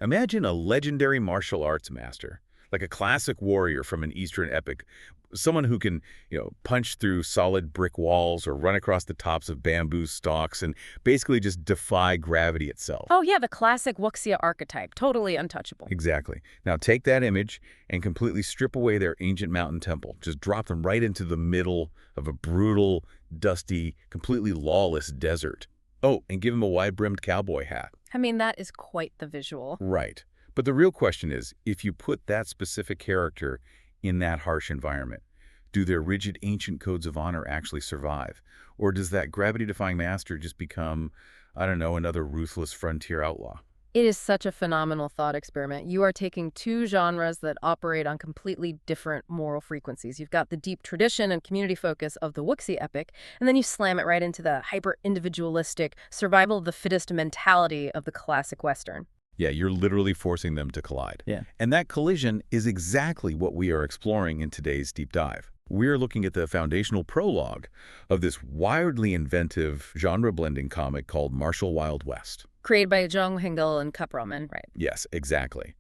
Imagine a legendary martial arts master, like a classic warrior from an Eastern epic, someone who can, punch through solid brick walls or run across the tops of bamboo stalks and basically just defy gravity itself. Oh yeah, the classic wuxia archetype, totally untouchable. Exactly. Now take that image and completely strip away their ancient mountain temple. Just drop them right into the middle of a brutal, dusty, completely lawless desert. Oh, and give them a wide-brimmed cowboy hat. I mean, that is quite the visual. Right. But the real question is, if you put that specific character in that harsh environment, do their rigid ancient codes of honor actually survive? Or does that gravity-defying master just become, I don't know, another ruthless frontier outlaw? It is such a phenomenal thought experiment. You are taking two genres that operate on completely different moral frequencies. You've got the deep tradition and community focus of the wuxia epic, and then you slam it right into the hyper-individualistic, survival-of-the-fittest mentality of the classic Western. Yeah, you're literally forcing them to collide. Yeah. And that collision is exactly what we are exploring in today's deep dive. We're looking at the foundational prologue of this wildly inventive genre-blending comic called Martial Wild West. Created by Zhang Hengel and Cup Roman, right? Yes, exactly.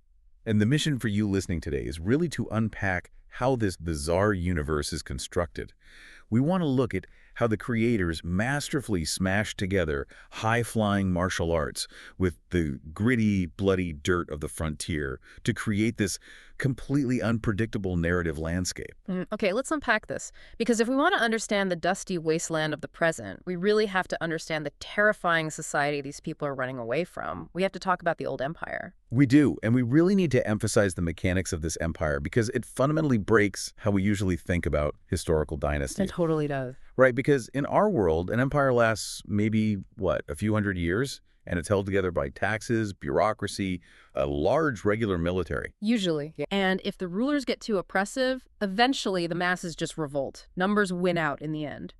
And the mission for you listening today is really to unpack how this bizarre universe is constructed. We want to look at how the creators masterfully smashed together high-flying martial arts with the gritty, bloody dirt of the frontier to create this completely unpredictable narrative landscape. Okay, let's unpack this. Because if we want to understand the dusty wasteland of the present, we really have to understand the terrifying society these people are running away from. We have to talk about the old empire. We do, and we really need to emphasize the mechanics of this empire because it fundamentally breaks how we usually think about historical dynasties. It totally does. Right, because in our world, an empire lasts maybe, a few hundred years, and it's held together by taxes, bureaucracy, a large regular military. Usually. Yeah. And if the rulers get too oppressive, eventually the masses just revolt. Numbers win out in the end.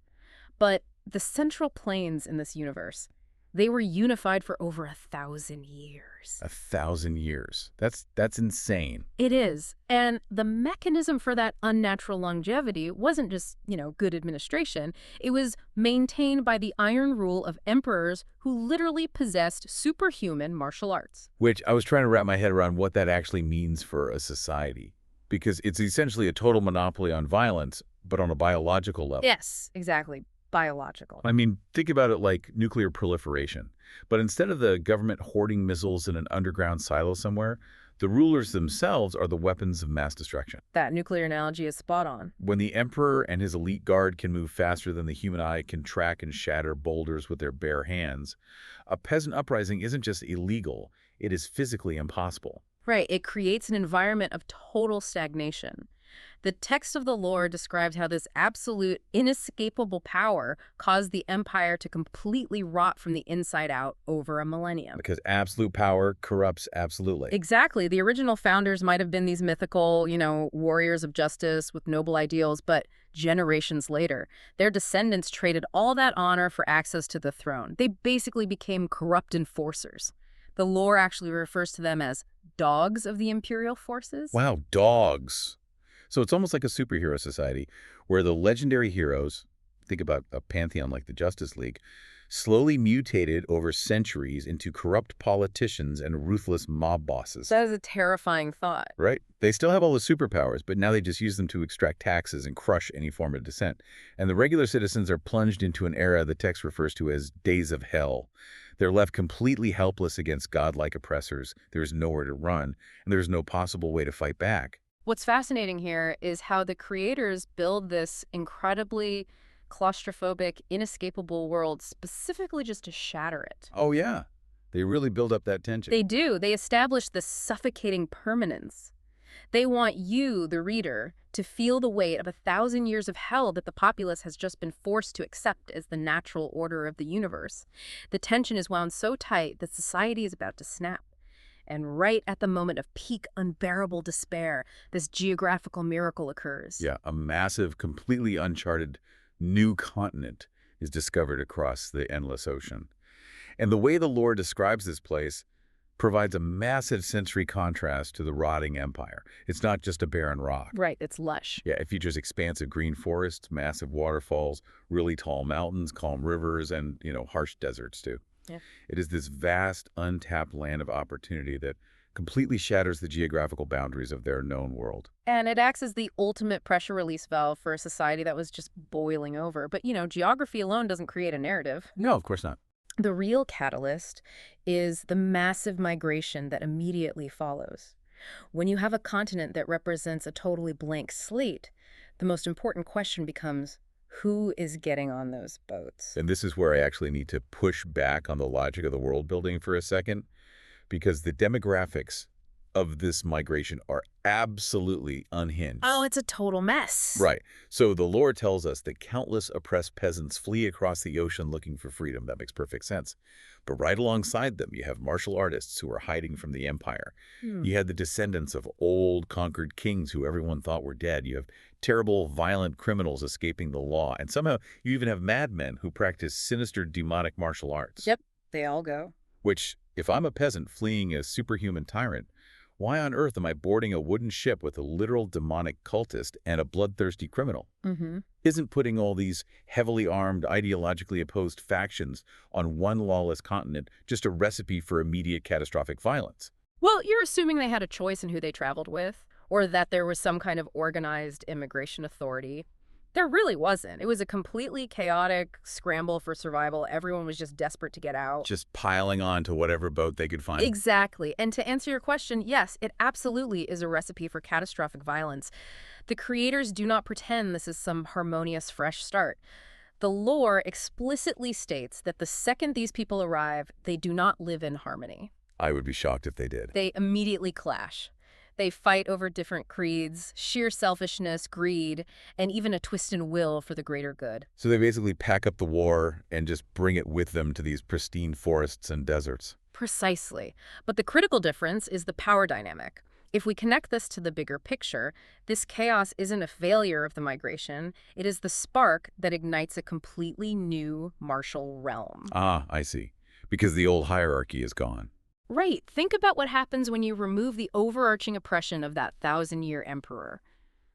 But the central planes in this universe, they were unified for over 1,000 years. 1,000 years. That's insane. It is. And the mechanism for that unnatural longevity wasn't just, good administration. It was maintained by the iron rule of emperors who literally possessed superhuman martial arts. Which I was trying to wrap my head around what that actually means for a society. Because it's essentially a total monopoly on violence, but on a biological level. Yes, exactly. Biological. I mean, think about it like nuclear proliferation. But instead of the government hoarding missiles in an underground silo somewhere, the rulers themselves are the weapons of mass destruction. That nuclear analogy is spot on. When the emperor and his elite guard can move faster than the human eye can track and shatter boulders with their bare hands, a peasant uprising isn't just illegal, it is physically impossible. Right, it creates an environment of total stagnation. The text of the lore describes how this absolute, inescapable power caused the empire to completely rot from the inside out over a millennium. Because absolute power corrupts absolutely. Exactly. The original founders might have been these mythical, warriors of justice with noble ideals, but generations later, their descendants traded all that honor for access to the throne. They basically became corrupt enforcers. The lore actually refers to them as dogs of the imperial forces. Wow, dogs. So it's almost like a superhero society where the legendary heroes, think about a pantheon like the Justice League, slowly mutated over centuries into corrupt politicians and ruthless mob bosses. That is a terrifying thought. Right? They still have all the superpowers, but now they just use them to extract taxes and crush any form of dissent. And the regular citizens are plunged into an era the text refers to as days of hell. They're left completely helpless against godlike oppressors. There's nowhere to run, and there's no possible way to fight back. What's fascinating here is how the creators build this incredibly claustrophobic, inescapable world specifically just to shatter it. Oh, yeah. They really build up that tension. They do. They establish this suffocating permanence. They want you, the reader, to feel the weight of 1,000 years of hell that the populace has just been forced to accept as the natural order of the universe. The tension is wound so tight that society is about to snap. And right at the moment of peak unbearable despair, this geographical miracle occurs. Yeah, a massive, completely uncharted new continent is discovered across the endless ocean. And the way the lore describes this place provides a massive sensory contrast to the rotting empire. It's not just a barren rock. Right, it's lush. Yeah, it features expansive green forests, massive waterfalls, really tall mountains, calm rivers, and, harsh deserts too. Yeah. It is this vast, untapped land of opportunity that completely shatters the geographical boundaries of their known world. And it acts as the ultimate pressure release valve for a society that was just boiling over. But, geography alone doesn't create a narrative. No, of course not. The real catalyst is the massive migration that immediately follows. When you have a continent that represents a totally blank slate, the most important question becomes, who is getting on those boats? And this is where I actually need to push back on the logic of the world building for a second, because the demographics of this migration are absolutely unhinged. Oh, it's a total mess. Right. So the lore tells us that countless oppressed peasants flee across the ocean looking for freedom. That makes perfect sense. But right alongside them, you have martial artists who are hiding from the empire. Hmm. You had the descendants of old conquered kings who everyone thought were dead. You have terrible, violent criminals escaping the law. And somehow you even have madmen who practice sinister demonic martial arts. Yep, they all go. Which, if I'm a peasant fleeing a superhuman tyrant, why on earth am I boarding a wooden ship with a literal demonic cultist and a bloodthirsty criminal? Mm-hmm. Isn't putting all these heavily armed, ideologically opposed factions on one lawless continent just a recipe for immediate catastrophic violence? Well, you're assuming they had a choice in who they traveled with, or that there was some kind of organized immigration authority. There really wasn't. It was a completely chaotic scramble for survival. Everyone was just desperate to get out. Just piling on to whatever boat they could find. Exactly. And to answer your question, yes, it absolutely is a recipe for catastrophic violence. The creators do not pretend this is some harmonious, fresh start. The lore explicitly states that the second these people arrive, they do not live in harmony. I would be shocked if they did. They immediately clash. They fight over different creeds, sheer selfishness, greed, and even a twist in will for the greater good. So they basically pack up the war and just bring it with them to these pristine forests and deserts. Precisely. But the critical difference is the power dynamic. If we connect this to the bigger picture, this chaos isn't a failure of the migration. It is the spark that ignites a completely new martial realm. Ah, I see. Because the old hierarchy is gone. Right. Think about what happens when you remove the overarching oppression of that thousand-year emperor.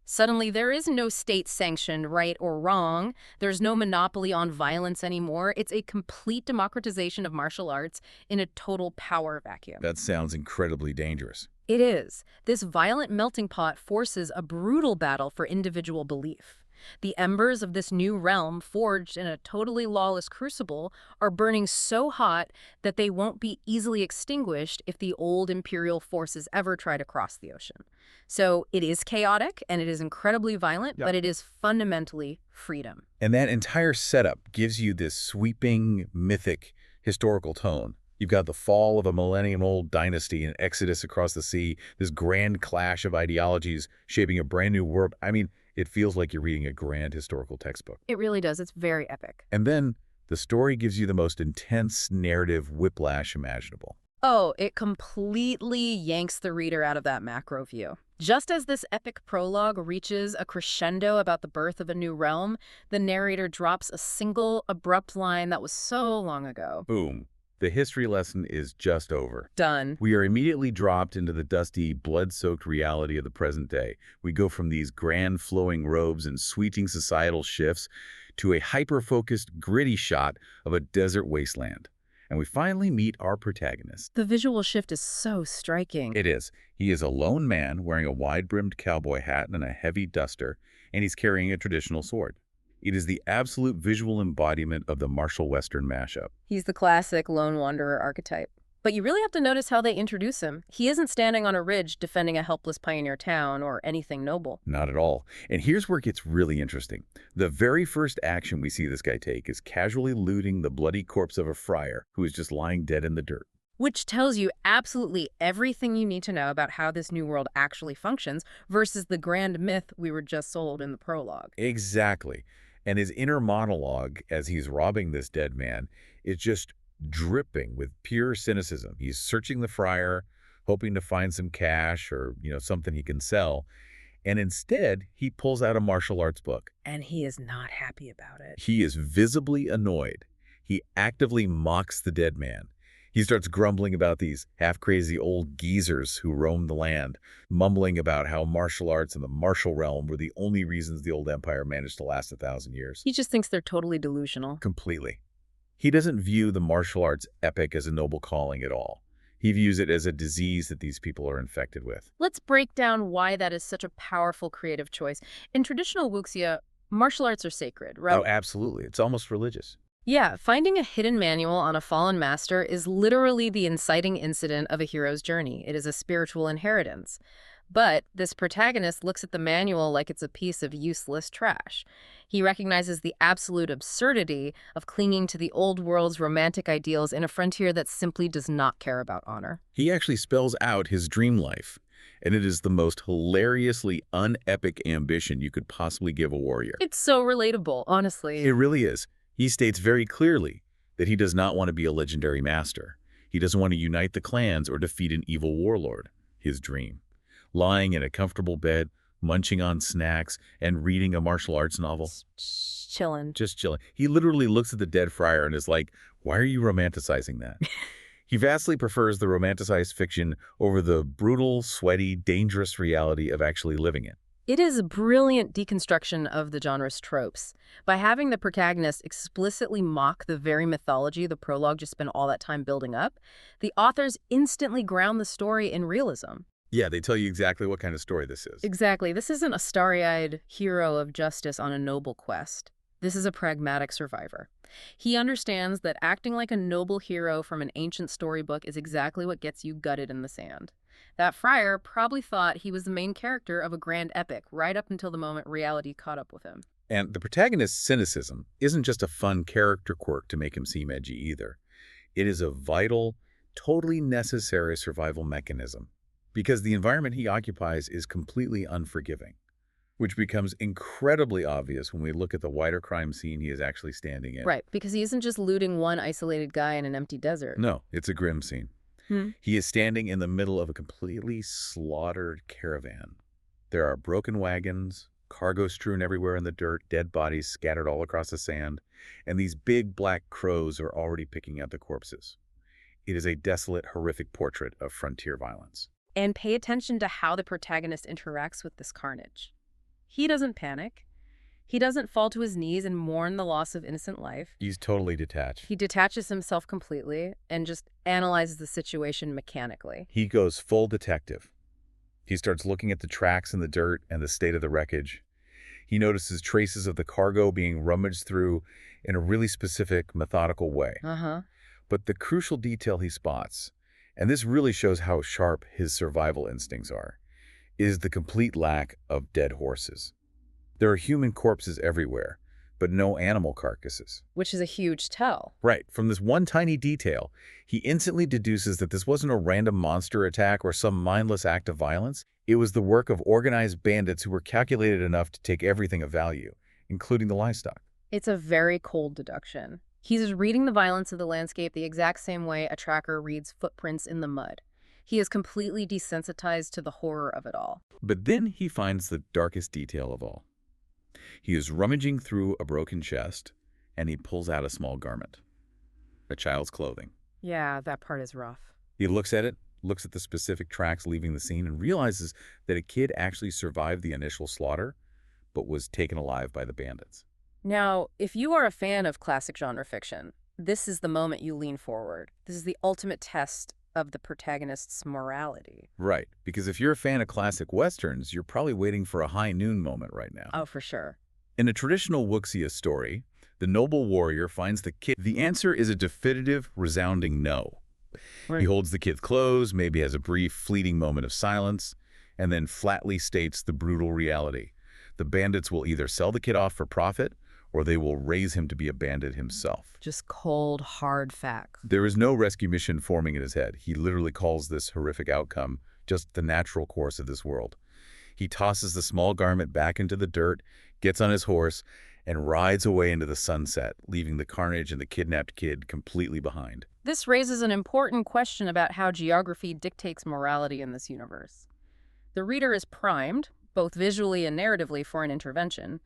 Suddenly, there is no state-sanctioned right or wrong. There's no monopoly on violence anymore. It's a complete democratization of martial arts in a total power vacuum. That sounds incredibly dangerous. It is. This violent melting pot forces a brutal battle for individual belief. The embers of this new realm, forged in a totally lawless crucible, are burning so hot that they won't be easily extinguished if the old imperial forces ever try to cross the ocean. So it is chaotic and it is incredibly violent, but it is fundamentally freedom. And that entire setup gives you this sweeping, mythic, historical tone. You've got the fall of a millennium-old dynasty and exodus across the sea, this grand clash of ideologies shaping a brand new world. I mean, it feels like you're reading a grand historical textbook. It really does. It's very epic. And then the story gives you the most intense narrative whiplash imaginable. Oh, it completely yanks the reader out of that macro view. Just as this epic prologue reaches a crescendo about the birth of a new realm, the narrator drops a single, abrupt line that was so long ago. Boom. The history lesson is just over. Done. We are immediately dropped into the dusty, blood-soaked reality of the present day. We go from these grand flowing robes and sweeping societal shifts to a hyper-focused, gritty shot of a desert wasteland. And we finally meet our protagonist. The visual shift is so striking. It is. He is a lone man wearing a wide-brimmed cowboy hat and a heavy duster, and he's carrying a traditional sword. It is the absolute visual embodiment of the martial Western mashup. He's the classic lone wanderer archetype. But you really have to notice how they introduce him. He isn't standing on a ridge defending a helpless pioneer town or anything noble. Not at all. And here's where it gets really interesting. The very first action we see this guy take is casually looting the bloody corpse of a friar who is just lying dead in the dirt. Which tells you absolutely everything you need to know about how this new world actually functions versus the grand myth we were just sold in the prologue. Exactly. And his inner monologue as he's robbing this dead man is just dripping with pure cynicism. He's searching the friar, hoping to find some cash or, something he can sell. And instead, he pulls out a martial arts book. And he is not happy about it. He is visibly annoyed. He actively mocks the dead man. He starts grumbling about these half-crazy old geezers who roamed the land, mumbling about how martial arts and the martial realm were the only reasons the old empire managed to last 1,000 years. He just thinks they're totally delusional. Completely. He doesn't view the martial arts epic as a noble calling at all. He views it as a disease that these people are infected with. Let's break down why that is such a powerful creative choice. In traditional wuxia, martial arts are sacred, Oh, right? absolutely. It's almost religious. Yeah, finding a hidden manual on a fallen master is literally the inciting incident of a hero's journey. It is a spiritual inheritance. But this protagonist looks at the manual like it's a piece of useless trash. He recognizes the absolute absurdity of clinging to the old world's romantic ideals in a frontier that simply does not care about honor. He actually spells out his dream life, and it is the most hilariously unepic ambition you could possibly give a warrior. It's so relatable, honestly. It really is. He states very clearly that he does not want to be a legendary master. He doesn't want to unite the clans or defeat an evil warlord. His dream. Lying in a comfortable bed, munching on snacks, and reading a martial arts novel. Chillin'. Just chilling. He literally looks at the dead friar and is like, why are you romanticizing that? He vastly prefers the romanticized fiction over the brutal, sweaty, dangerous reality of actually living it. It is a brilliant deconstruction of the genre's tropes. By having the protagonist explicitly mock the very mythology the prologue just spent all that time building up, the authors instantly ground the story in realism. Yeah, they tell you exactly what kind of story this is. Exactly. This isn't a starry-eyed hero of justice on a noble quest. This is a pragmatic survivor. He understands that acting like a noble hero from an ancient storybook is exactly what gets you gutted in the sand. That friar probably thought he was the main character of a grand epic right up until the moment reality caught up with him. And the protagonist's cynicism isn't just a fun character quirk to make him seem edgy either. It is a vital, totally necessary survival mechanism, because the environment he occupies is completely unforgiving, which becomes incredibly obvious when we look at the wider crime scene he is actually standing in. Right, because he isn't just looting one isolated guy in an empty desert. No, it's a grim scene. He is standing in the middle of a completely slaughtered caravan. There are broken wagons, cargo strewn everywhere in the dirt, dead bodies scattered all across the sand, and these big black crows are already picking at the corpses. It is a desolate, horrific portrait of frontier violence. And pay attention to how the protagonist interacts with this carnage. He doesn't panic. He doesn't fall to his knees and mourn the loss of innocent life. He's totally detached. He detaches himself completely and just analyzes the situation mechanically. He goes full detective. He starts looking at the tracks in the dirt and the state of the wreckage. He notices traces of the cargo being rummaged through in a really specific, methodical way. But the crucial detail he spots, and this really shows how sharp his survival instincts are, is the complete lack of dead horses. There are human corpses everywhere, but no animal carcasses. Which is a huge tell. Right. From this one tiny detail, he instantly deduces that this wasn't a random monster attack or some mindless act of violence. It was the work of organized bandits who were calculated enough to take everything of value, including the livestock. It's a very cold deduction. He's reading the violence of the landscape the exact same way a tracker reads footprints in the mud. He is completely desensitized to the horror of it all. But then he finds the darkest detail of all. He is rummaging through a broken chest, and he pulls out a small garment. A child's clothing. Yeah, that part is rough. He looks at it, looks at the specific tracks leaving the scene, and realizes that a kid actually survived the initial slaughter, but was taken alive by the bandits. Now, if you are a fan of classic genre fiction, this is the moment you lean forward. This is the ultimate test of the protagonist's morality. Right, because if you're a fan of classic westerns, you're probably waiting for a high noon moment right now. Oh, for sure. In a traditional wuxia story, the noble warrior finds the kid. The answer is a definitive, resounding no. Right. He holds the kid's clothes, maybe has a brief, fleeting moment of silence, and then flatly states the brutal reality. The bandits will either sell the kid off for profit, or they will raise him to be a bandit himself. Just cold, hard facts. There is no rescue mission forming in his head. He literally calls this horrific outcome just the natural course of this world. He tosses the small garment back into the dirt, gets on his horse, and rides away into the sunset, leaving the carnage and the kidnapped kid completely behind. This raises an important question about how geography dictates morality in this universe. The reader is primed, both visually and narratively, for an intervention.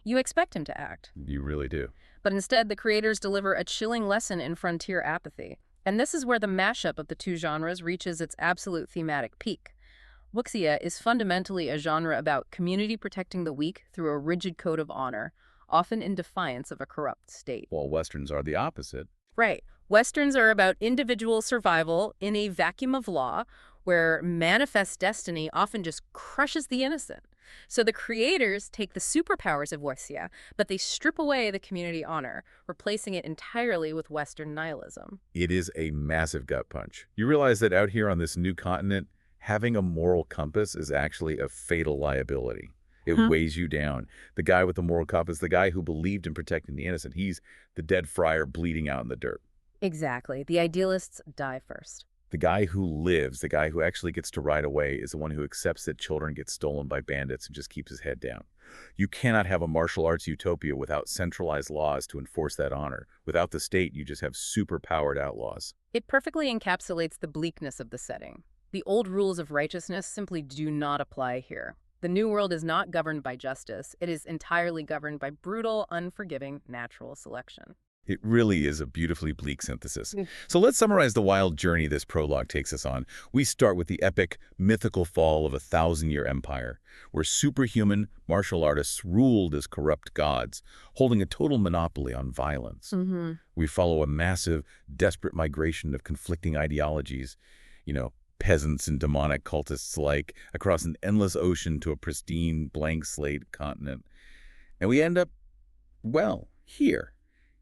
You expect him to act. You really do. But instead, the creators deliver a chilling lesson in frontier apathy. And this is where the mashup of the two genres reaches its absolute thematic peak. Wuxia is fundamentally a genre about community protecting the weak through a rigid code of honor, often in defiance of a corrupt state. While westerns are the opposite. Right. Westerns are about individual survival in a vacuum of law where manifest destiny often just crushes the innocent. So the creators take the superpowers of Wuxia, but they strip away the community honor, replacing it entirely with Western nihilism. It is a massive gut punch. You realize that out here on this new continent, having a moral compass is actually a fatal liability. It Huh? weighs you down. The guy with the moral compass, the guy who believed in protecting the innocent, he's the dead friar bleeding out in the dirt. Exactly. The idealists die first. The guy who lives, the guy who actually gets to ride away, is the one who accepts that children get stolen by bandits and just keeps his head down. You cannot have a martial arts utopia without centralized laws to enforce that honor. Without the state, you just have super-powered outlaws. It perfectly encapsulates the bleakness of the setting. The old rules of righteousness simply do not apply here. The New World is not governed by justice. It is entirely governed by brutal, unforgiving natural selection. It really is a beautifully bleak synthesis. Mm. So let's summarize the wild journey this prologue takes us on. We start with the epic, mythical fall of a thousand-year empire, where superhuman martial artists ruled as corrupt gods, holding a total monopoly on violence. Mm-hmm. We follow a massive, desperate migration of conflicting ideologies, peasants and demonic cultists alike, across an endless ocean to a pristine, blank slate continent. And we end up, well, here,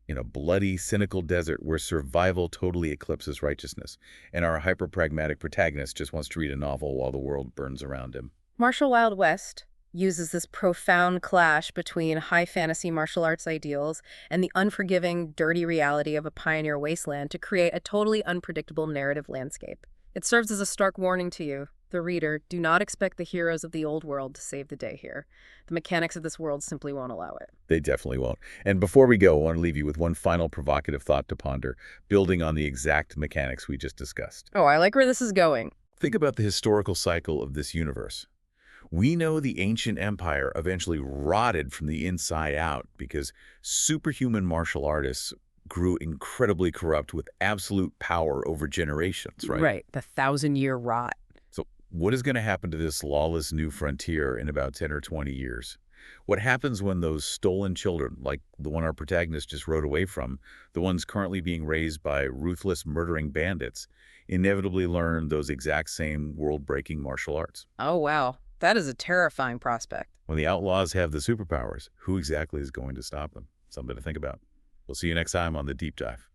in a bloody, cynical desert where survival totally eclipses righteousness, and our hyper-pragmatic protagonist just wants to read a novel while the world burns around him. Martial Wild West uses this profound clash between high fantasy martial arts ideals and the unforgiving, dirty reality of a pioneer wasteland to create a totally unpredictable narrative landscape. It serves as a stark warning to you, the reader. Do not expect the heroes of the old world to save the day here. The mechanics of this world simply won't allow it. They definitely won't. And before we go, I want to leave you with one final provocative thought to ponder, building on the exact mechanics we just discussed. Oh, I like where this is going. Think about the historical cycle of this universe. We know the ancient empire eventually rotted from the inside out because superhuman martial artists grew incredibly corrupt with absolute power over generations, right? Right, the thousand-year rot. So what is going to happen to this lawless new frontier in about 10 or 20 years? What happens when those stolen children, like the one our protagonist just rode away from, the ones currently being raised by ruthless murdering bandits, inevitably learn those exact same world-breaking martial arts? Oh, wow. That is a terrifying prospect. When the outlaws have the superpowers, who exactly is going to stop them? Something to think about. We'll see you next time on The Deep Dive.